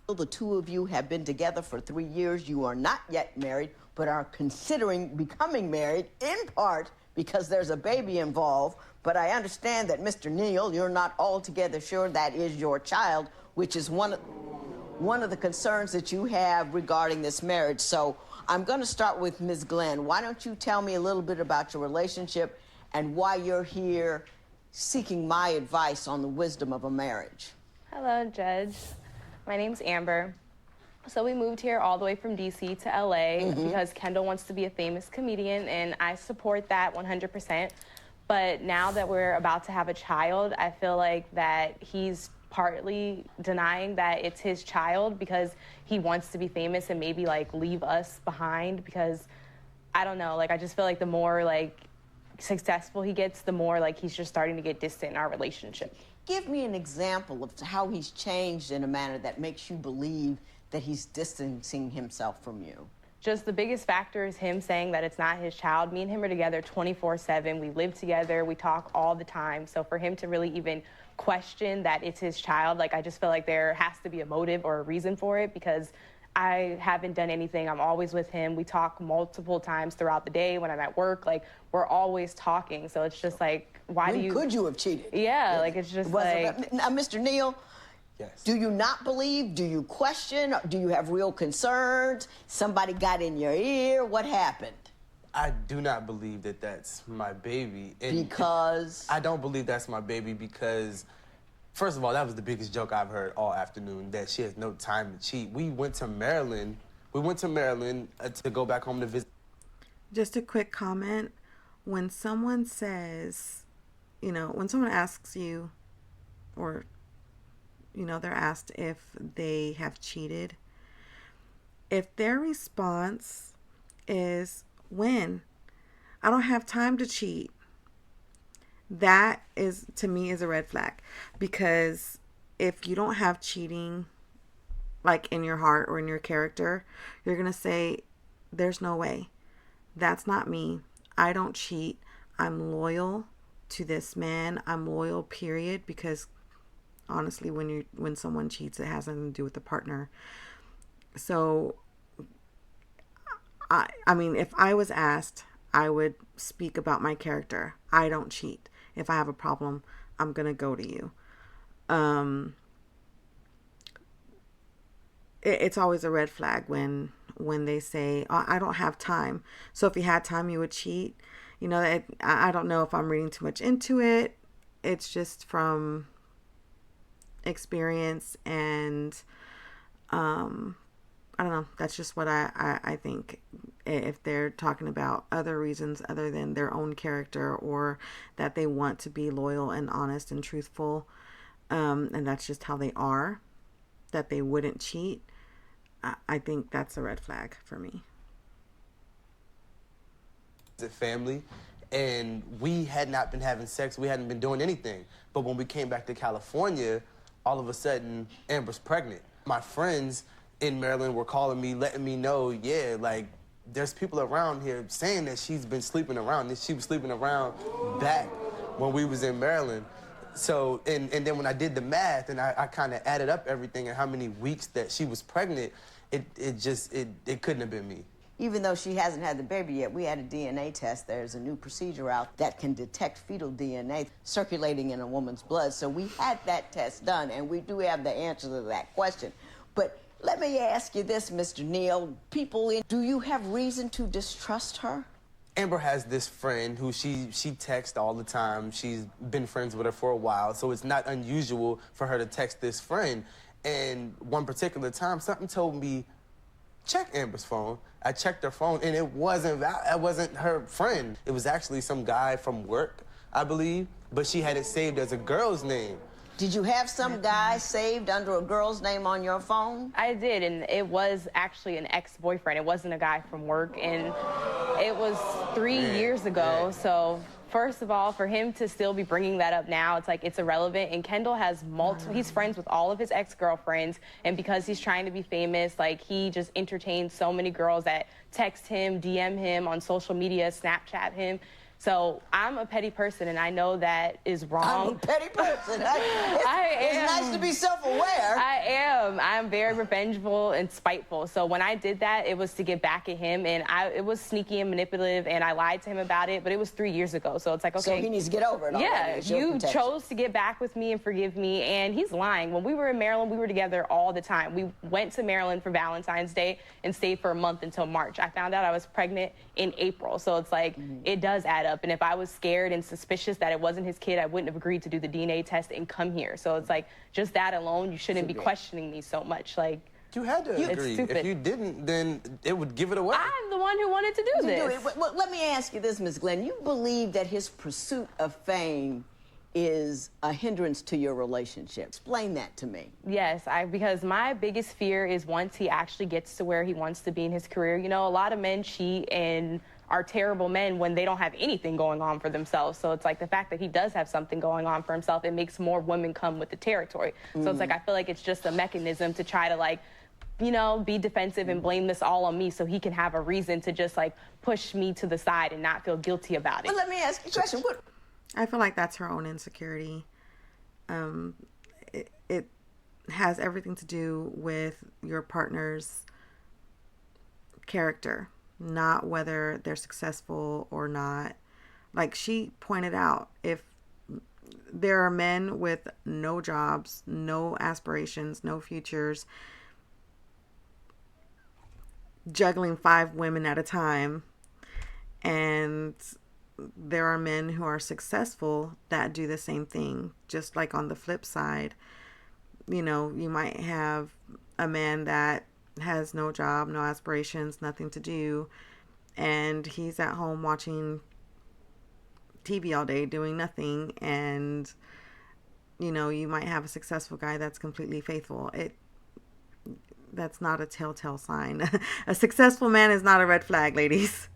The two of you have been together for 3 years. You are not yet married, but are considering becoming married, in part because there's a baby involved. But I understand that, Mr. Neal, you're not altogether sure that is your child, which is one of the concerns that you have regarding this marriage. So I'm going to start with Ms. Glenn. Why don't you tell me a little bit about your relationship and why you're here seeking my advice on the wisdom of a marriage? Hello, Judge. My name's Amber. So we moved here all the way from DC to LA because Kendall wants to be a famous comedian, and I support that 100%. But now that we're about to have a child, I feel like that he's partly denying that it's his child because he wants to be famous and maybe like leave us behind, because I don't know, like I just feel like the more like successful he gets, the more like he's just starting to get distant in our relationship. Give me an example of how he's changed in a manner that makes you believe that he's distancing himself from you. Just the biggest factor is him saying that it's not his child. Me and him are together 24/7. We live together. We talk all the time. So for him to really even question that it's his child, like I just feel like there has to be a motive or a reason for it, because I haven't done anything. I'm always with him. We talk multiple times throughout the day when I'm at work. Like, we're always talking. So it's just like, why do you... Could you have cheated? Yeah, like, it's just like... Now, Mr. Neal, yes. Do you not believe? Do you question? Do you have real concerns? Somebody got in your ear? What happened? I do not believe that that's my baby. Because? I don't believe that's my baby because, first of all, that was the biggest joke I've heard all afternoon, that she has no time to cheat. We went to Maryland. To go back home to visit. Just a quick comment. When someone says, when someone asks you, or, they're asked if they have cheated, if their response is, when? I don't have time to cheat. That is, to me, is a red flag. Because if you don't have cheating, like in your heart or in your character, you're going to say, there's no way. That's not me. I don't cheat. I'm loyal to this man. I'm loyal, period. Because honestly, when someone cheats, it has nothing to do with the partner. So, I mean, if I was asked, I would speak about my character. I don't cheat. If I have a problem, I'm going to go to you. It's always a red flag when they say, oh, I don't have time. So if you had time, you would cheat. I don't know if I'm reading too much into it. It's just from experience, and I don't know. That's just what I think. If they're talking about other reasons other than their own character, or that they want to be loyal and honest and truthful, and that's just how they are, that they wouldn't cheat, I think that's a red flag for me. The family, and we had not been having sex. We hadn't been doing anything. But when we came back to California, all of a sudden, Amber's pregnant. My friends in Maryland were calling me, letting me know, yeah, like, there's people around here saying that she's been sleeping around, that she was sleeping around back when we was in Maryland. So, and then when I did the math and I kind of added up everything and how many weeks that she was pregnant, it couldn't have been me. Even though she hasn't had the baby yet, we had a DNA test. There's a new procedure out that can detect fetal DNA circulating in a woman's blood. So we had that test done, and we do have the answer to that question. But let me ask you this, Mr. Neal. Do you have reason to distrust her? Amber has this friend who she texts all the time. She's been friends with her for a while, so it's not unusual for her to text this friend. And one particular time, something told me, check Amber's phone. I checked her phone, and it wasn't her friend. It was actually some guy from work, I believe, but she had it saved as a girl's name. Did you have some guy saved under a girl's name on your phone? I did, and it was actually an ex-boyfriend. It wasn't a guy from work, and it was 3 years ago. So first of all, for him to still be bringing that up now, it's like it's irrelevant. And Kendall has he's friends with all of his ex-girlfriends, and because he's trying to be famous, like, he just entertains so many girls that text him, DM him on social media, Snapchat him. So I'm a petty person, and I know that is wrong. I'm a petty person. It's nice to be self-aware. I am. I'm very revengeful and spiteful. So when I did that, it was to get back at him, and it was sneaky and manipulative, and I lied to him about it, but it was 3 years ago. So it's like, okay. So he needs to get over it. Yeah, you chose to get back with me and forgive me, and he's lying. When we were in Maryland, we were together all the time. We went to Maryland for Valentine's Day and stayed for a month until March. I found out I was pregnant in April. So it's like, it does add up. And if I was scared and suspicious that it wasn't his kid, I wouldn't have agreed to do the DNA test and come here. So it's like, just that alone, you shouldn't be questioning me so much. Like, you had to agree. Stupid. If you didn't, then it would give it away. I'm the one who wanted to do this. Well, let me ask you this, Ms. Glenn. You believe that his pursuit of fame is a hindrance to your relationship. Explain that to me. Yes, because my biggest fear is once he actually gets to where he wants to be in his career. You know, a lot of men cheat and are terrible men when they don't have anything going on for themselves. So it's like the fact that he does have something going on for himself, it makes more women come with the territory. So it's like, I feel like it's just a mechanism to try to, like, you know, be defensive and blame this all on me so he can have a reason to just, like, push me to the side and not feel guilty about it. But let me ask you a question. I feel like that's her own insecurity. It has everything to do with your partner's character, not whether they're successful or not. Like she pointed out, if there are men with no jobs, no aspirations, no futures, juggling 5 women at a time, and there are men who are successful that do the same thing. Just like on the flip side, you know, you might have a man that has no job, no aspirations, nothing to do, and he's at home watching TV all day doing nothing. And, you know, you might have a successful guy that's completely faithful. That's not a telltale sign. A successful man is not a red flag, ladies.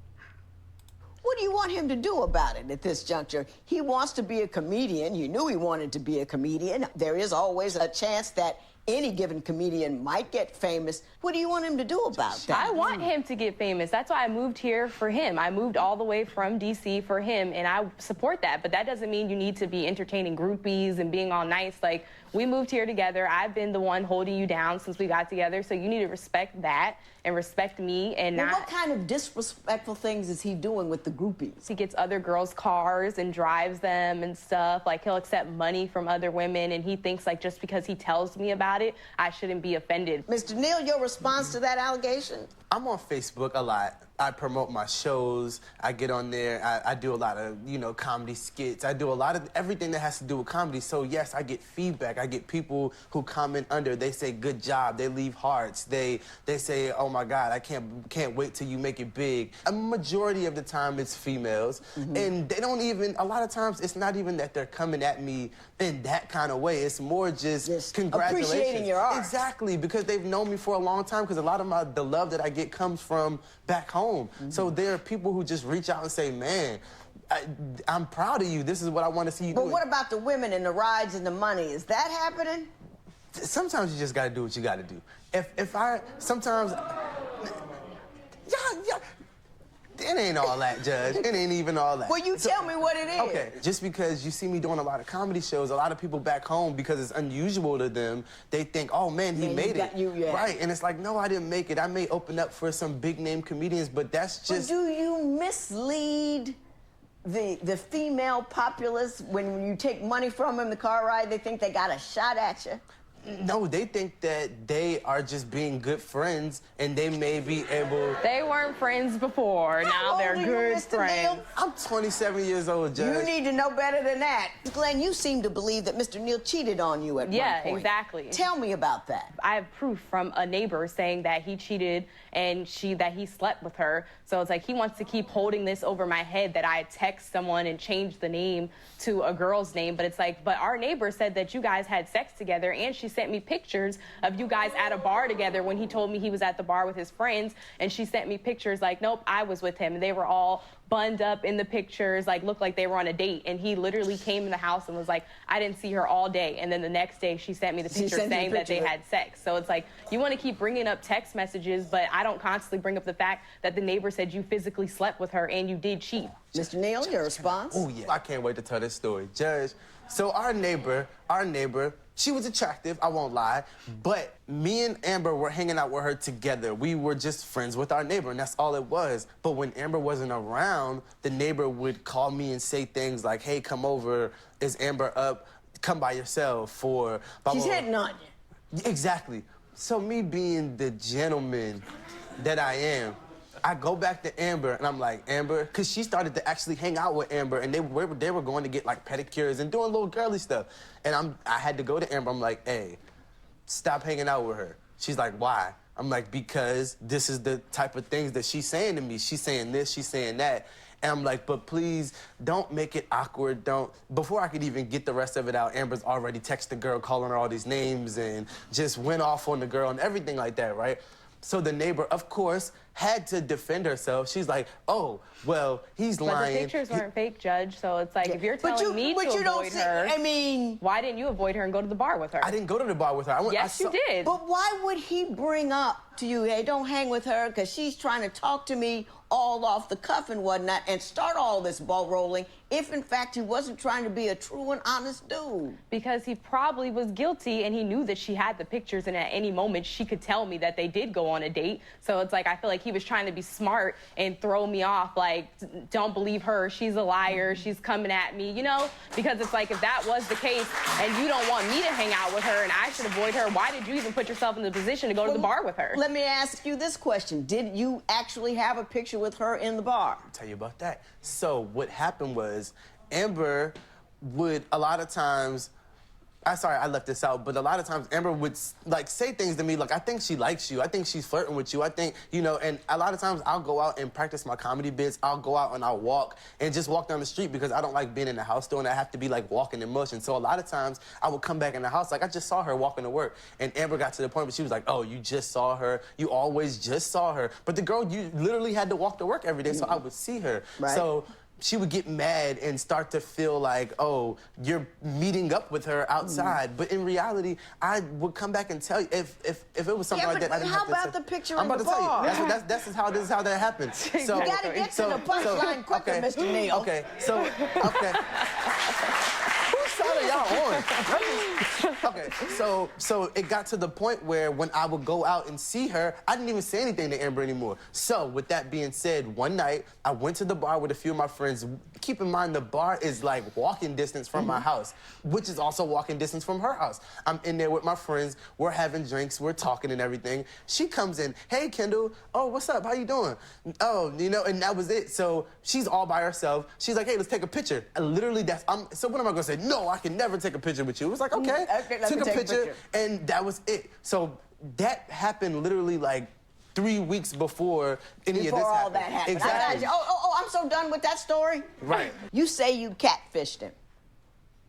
What do you want him to do about it at this juncture? He wants to be a comedian. You knew he wanted to be a comedian. There is always a chance that any given comedian might get famous. What do you want him to do about that? I want him to get famous. That's why I moved here for him. I moved all the way from D.C. for him, and I support that. But that doesn't mean you need to be entertaining groupies and being all nice. Like, we moved here together. I've been the one holding you down since we got together, so you need to respect that and respect me and not... What kind of disrespectful things is he doing with the groupies? He gets other girls' cars and drives them and stuff. Like, he'll accept money from other women, and he thinks, like, just because he tells me about it, I shouldn't be offended. Mr. Neal, your response to that allegation? I'm on Facebook a lot. I promote my shows. I get on there. I do a lot of, you know, comedy skits. I do a lot of everything that has to do with comedy. So, yes, I get feedback. I get people who comment under. They say, good job. They leave hearts. They say, oh, my God, I can't wait till you make it big. A majority of the time, it's females. And they don't even, a lot of times, it's not even that they're coming at me in that kind of way. It's more just congratulations. Appreciating your art. Exactly, because they've known me for a long time, because a lot of the love that I get comes from back home. So there are people who just reach out and say, man, I'm proud of you. This is what I want to see you do. But what about the women and the rides and the money? Is that happening? Sometimes you just got to do what you got to do. Sometimes, it ain't all that, Judge. It ain't even all that. Well, you tell me what it is. Okay, just because you see me doing a lot of comedy shows, a lot of people back home, because it's unusual to them, they think, oh, man, he made it. Right, and it's like, no, I didn't make it. I may open up for some big-name comedians, but that's just... But do you mislead the female populace when you take money from them, the car ride, they think they got a shot at you? No, they think that they are just being good friends, and they may be able... They weren't friends before. Now they're good friends. Neal? I'm 27 years old, Judge. You need to know better than that. Glenn, you seem to believe that Mr. Neal cheated on you at one point. Yeah, exactly. Tell me about that. I have proof from a neighbor saying that he cheated and that he slept with her. So it's like he wants to keep holding this over my head that I text someone and change the name to a girl's name. But it's like, but our neighbor said that you guys had sex together, and she sent me pictures of you guys at a bar together when he told me he was at the bar with his friends. And she sent me pictures like, nope, I was with him. And they were all bunned up in the pictures, like looked like they were on a date. And he literally came in the house and was like, I didn't see her all day. And then the next day she sent me the picture saying that they had sex. So it's like, you want to keep bringing up text messages, but I don't constantly bring up the fact that the neighbor said you physically slept with her and you did cheat. Mr. Neal, your response? Oh, yeah. I can't wait to tell this story. Judge, so our neighbor, she was attractive, I won't lie, but me and Amber were hanging out with her together. We were just friends with our neighbor, and that's all it was. But when Amber wasn't around, the neighbor would call me and say things like, hey, come over, is Amber up? Come by yourself, or... She's hitting on you. Exactly. So me being the gentleman that I am, I go back to Amber, and I'm like, Amber, because she started to actually hang out with Amber, and they were going to get, like, pedicures and doing little girly stuff. And I had to go to Amber. I'm like, hey, stop hanging out with her. She's like, why? I'm like, because this is the type of things that she's saying to me. She's saying this, she's saying that. And I'm like, but please, don't make it awkward. Don't. Before I could even get the rest of it out, Amber's already texted the girl, calling her all these names, and just went off on the girl and everything like that, right? So the neighbor, of course, had to defend herself. She's like, oh, well, he's lying. But the pictures weren't fake, Judge, so it's like, if you're telling me to avoid her, I mean... why didn't you avoid her and go to the bar with her? I didn't go to the bar with her. Yes, you did. But why would he bring up to you, hey, don't hang with her because she's trying to talk to me all off the cuff and whatnot and start all this ball rolling if, in fact, he wasn't trying to be a true and honest dude? Because he probably was guilty and he knew that she had the pictures and at any moment she could tell me that they did go on a date. So it's like, I feel like he was trying to be smart and throw me off, like, don't believe her, she's a liar, she's coming at me, you know? Because it's like, if that was the case and you don't want me to hang out with her and I should avoid her, why did you even put yourself in the position to go to the bar with her? Let me ask you this question. Did you actually have a picture with her in the bar? I'll tell you about that. So what happened was Amber would a lot of times, sorry, I left this out, but a lot of times Amber would like say things to me like, I think she likes you. I think she's flirting with you. I think, you know, and a lot of times I'll go out and practice my comedy bits. I'll go out and I'll walk and just walk down the street because I don't like being in the house doing that. I have to be like walking in motion. So a lot of times I would come back in the house like I just saw her walking to work. And Amber got to the point where she was like, oh, you just saw her. You always just saw her. But the girl, you literally had to walk to work every day, so I would see her. Right. So she would get mad and start to feel like, oh, you're meeting up with her outside. But in reality, I would come back and tell you if it was something like that. I didn't how have to about the picture I'm in about the to bar? tell you. This is how that happened. So You gotta get to the punchline quicker, okay, Mr. Neal. Okay, so okay. Whose side are y'all on? Okay, so it got to the point where when I would go out and see her, I didn't even say anything to Amber anymore. So with that being said, one night I went to the bar with a few of my friends. Keep in mind the bar is like walking distance from my house, which is also walking distance from her house. I'm in there with my friends. We're having drinks. We're talking and everything. She comes in. Hey, Kendall. Oh, what's up? How you doing? Oh, you know, and that was it. So she's all by herself. She's like, hey, let's take a picture. And literally, so what am I gonna say? No, I can never take a picture with you. It was like, okay. Took a picture, and that was it. So that happened literally like 3 weeks before any of this happened. Before all that happened. Exactly. I'm so done with that story. Right. You say you catfished him.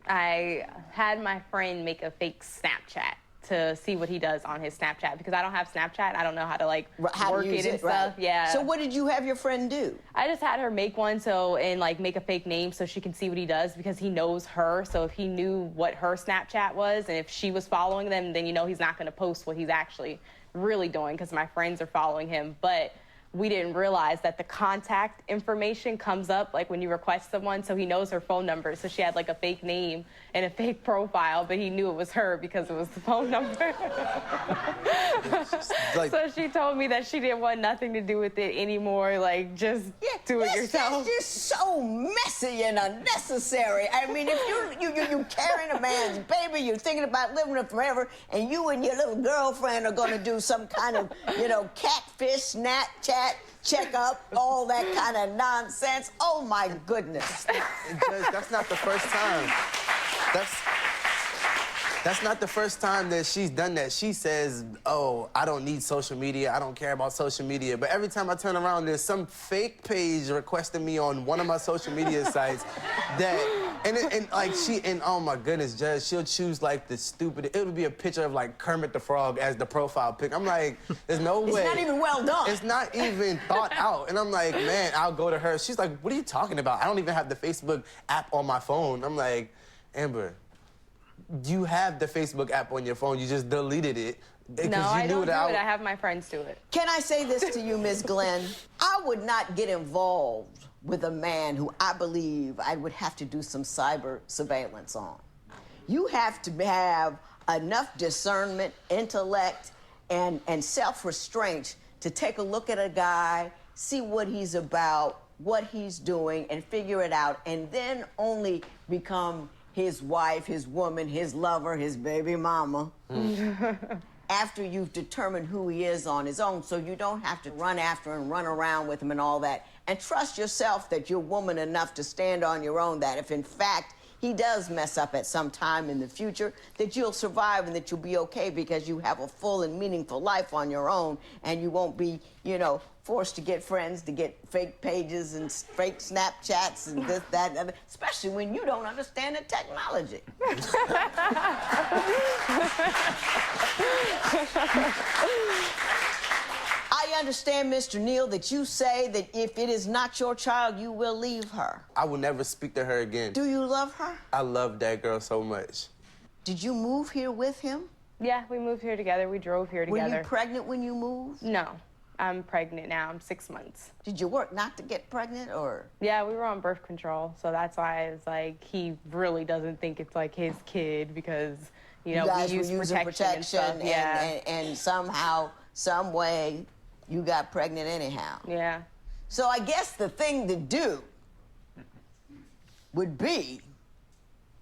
I had my friend make a fake Snapchat to see what he does on his Snapchat because I don't have Snapchat. I don't know how to like work it and stuff. Yeah. So what did you have your friend do? I just had her make one and like make a fake name so she can see what he does because he knows her. So if he knew what her Snapchat was and if she was following them, then you know he's not going to post what he's actually really doing because my friends are following him. But we didn't realize that the contact information comes up like when you request someone, so he knows her phone number. So she had like a fake name and a fake profile, but he knew it was her because it was the phone number. So she told me that she didn't want nothing to do with it anymore, like just do it yourself. It's just so messy and unnecessary. I mean, if you're carrying a man's baby, you're thinking about living with him forever, and you and your little girlfriend are gonna do some kind of, catfish, Snapchat, check up, all that kind of nonsense. Oh my goodness. Judge, that's not the first time. That's not the first time that she's done that. She says, oh, I don't need social media. I don't care about social media. But every time I turn around, there's some fake page requesting me on one of my social media sites that And like oh my goodness, Judge, she'll choose like the stupid. It would be a picture of like Kermit the Frog as the profile pic. I'm like, there's no way. It's not even well done. It's not even thought out. And I'm like, man, I'll go to her. She's like, what are you talking about? I don't even have the Facebook app on my phone. I'm like, Amber, you have the Facebook app on your phone. You just deleted it. No, I don't do it. I have my friends do it. Can I say this to you, Ms. Glenn? I would not get involved with a man who I believe I would have to do some cyber surveillance on. You have to have enough discernment, intellect, and self-restraint to take a look at a guy, see what he's about, what he's doing, and figure it out, and then only become his wife, his woman, his lover, his baby mama. After you've determined who he is on his own, so you don't have to run after and run around with him and all that. And trust yourself that you're woman enough to stand on your own, that if in fact he does mess up at some time in the future, that you'll survive and that you'll be okay because you have a full and meaningful life on your own, and you won't be, you know, forced to get friends, to get fake pages and fake Snapchats and this, that, and other, especially when you don't understand the technology. I understand, Mr. Neal, that you say that if it is not your child, you will leave her. I will never speak to her again. Do you love her? I love that girl so much. Did you move here with him? Yeah, we moved here together. We drove here together. Were you pregnant when you moved? No. I'm pregnant now. I'm 6 months. Did you work not to get pregnant, or? Yeah, we were on birth control, so that's why it's like he really doesn't think it's like his kid because, you know, guys we use were using protection and stuff. Yeah. And somehow, some way, you got pregnant anyhow. Yeah. So I guess the thing to do would be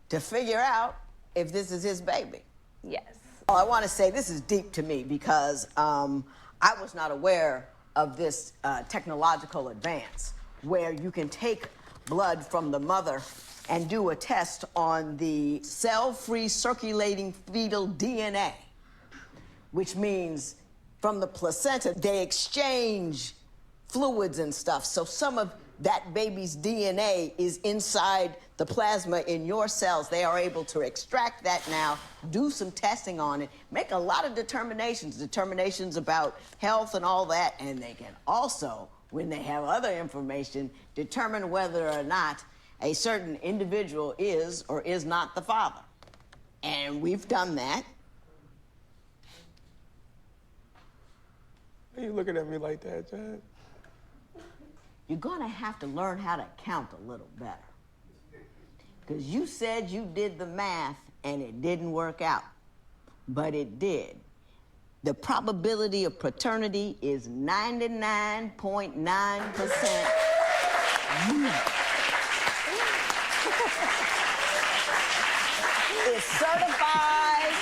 to figure out if this is his baby. Yes. Well, I want to say this is deep to me because I was not aware of this technological advance where you can take blood from the mother and do a test on the cell-free circulating fetal DNA, which means from the placenta, they exchange fluids and stuff. So some of that baby's DNA is inside the plasma in your cells. They are able to extract that now, do some testing on it, make a lot of determinations about health and all that, and they can also, when they have other information, determine whether or not a certain individual is or is not the father. And we've done that. Why are you looking at me like that, Judge? You're gonna have to learn how to count a little better. Because you said you did the math and it didn't work out, but it did. The probability of paternity is 99.9%. It's certified.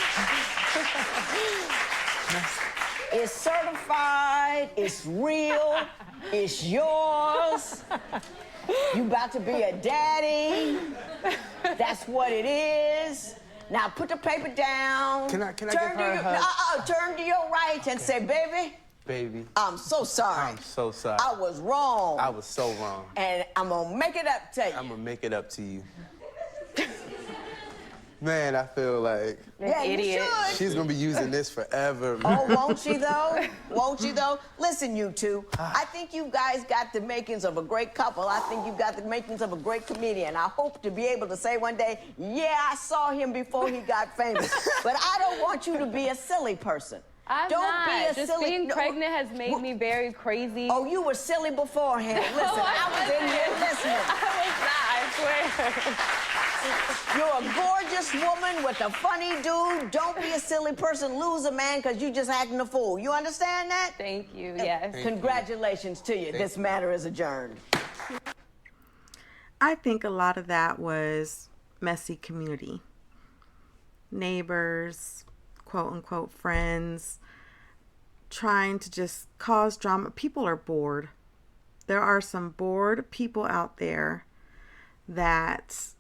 It's certified, it's real, it's yours. You about to be a daddy. That's what it is. Now put the paper down. Can I give her a hug? Turn to your right and say, baby. Baby. I'm so sorry. I'm so sorry. I was wrong. I was so wrong. And I'm gonna make it up to you. I'm gonna make it up to you. Man, I feel like Yeah, idiot. you should. she's gonna be using this forever. Oh, won't she though? Won't she though? Listen, you two, I think you guys got the makings of a great couple. I think you've got the makings of a great comedian. I hope to be able to say one day, yeah, I saw him before he got famous. But I don't want you to be a silly person. I'm don't not. be a Just silly. being pregnant has made me very crazy. Oh, you were silly beforehand. Listen, I was in here listening. I swear. You're a gorgeous woman with a funny dude. Don't be a silly person. Lose a man because you just acting a fool. You understand that? Thank you, yes. Congratulations to you. This matter is adjourned. I think a lot of that was messy community. Neighbors, quote unquote friends, trying to just cause drama. People are bored. There are some bored people out there that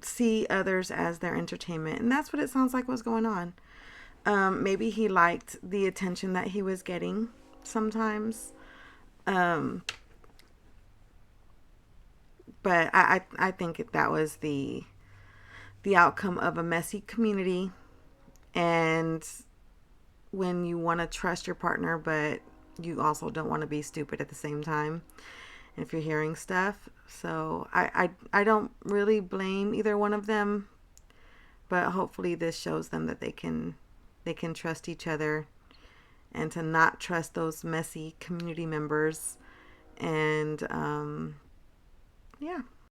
see others as their entertainment. And that's what it sounds like was going on. Maybe he liked the attention that he was getting sometimes. But I think that was the outcome of a messy community. And when you want to trust your partner, but you also don't want to be stupid at the same time, if you're hearing stuff. So I don't really blame either one of them, but hopefully this shows them that they can trust each other, and to not trust those messy community members. And yeah.